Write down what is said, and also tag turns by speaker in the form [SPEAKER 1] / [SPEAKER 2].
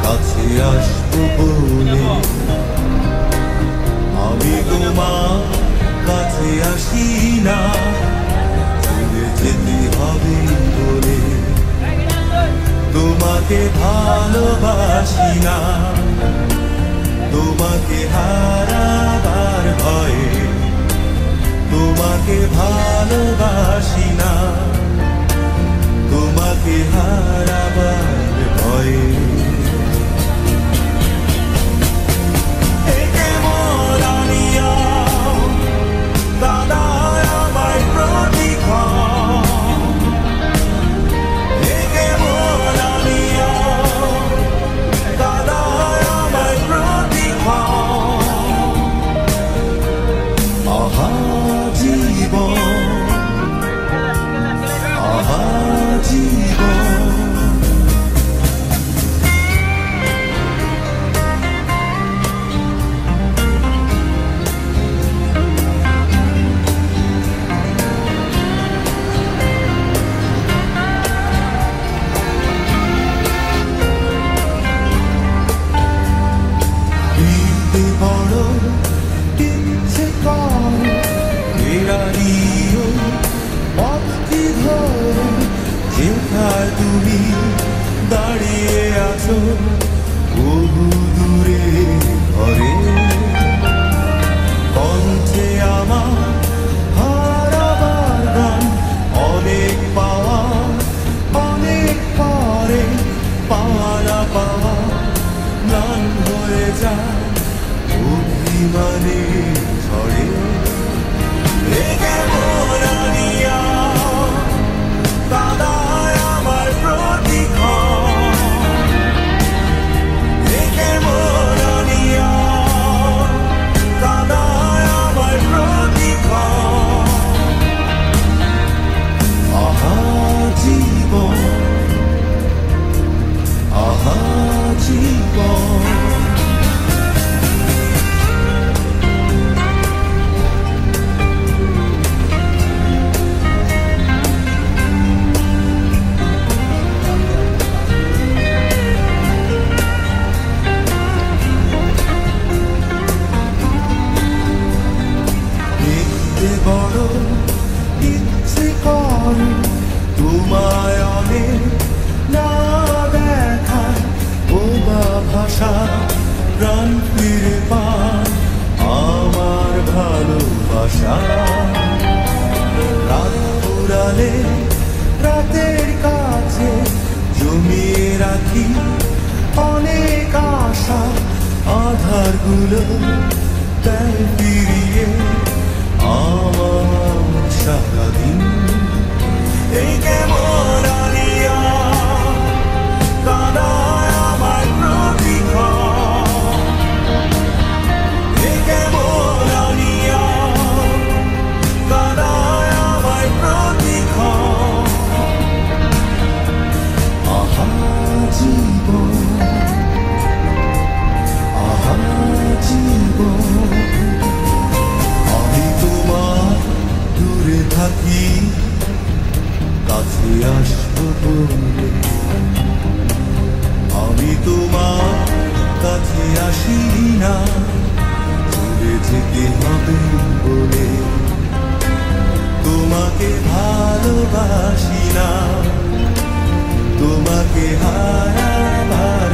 [SPEAKER 1] কাছে আসবো বলে আমি তোমার কাছে আসি না, চলে যেতে হবে বলে তোমাকে ভালোবাসি না, তোমাকে হারাবার ভয়ে তোমাকে ভালোবাসি না, তোমাকে হারাবার ভয়ে। তুমি দাঁড়িয়ে আছো বহু দূরে ঘরে, কণ্ঠে আমার হারাবার গান, অনেক পাওয়া অনেক পরে, পাওয়া না পাওয়া গান হয়ে যায় অভিমানে ঝড়ে। বড় ইচ্ছে করে তোমায় অনেক না দেখা, ওবা ভাষা প্রাণ ফিরে পায় আমার ভালোবাসা। রাত পুরালে রাতের কাছে জমিয়ে রাখি অনেক আশা, আধারগুলো তাই ফিরিয়ে আমার সারাদিন। এই কেমন আলিয়া কাদায় আমার প্রতিক্ষণ, এই কেমন আলিয়া কাদায় আমার প্রতিক্ষণ। আহা জীবন, আহা জীবন, থাকি কাছে আসবো বলে আমি তোমার কাছে আসি না, চলে যেতে হবে বলে তোমাকে ভালোবাসি না, তোমাকে হারাবার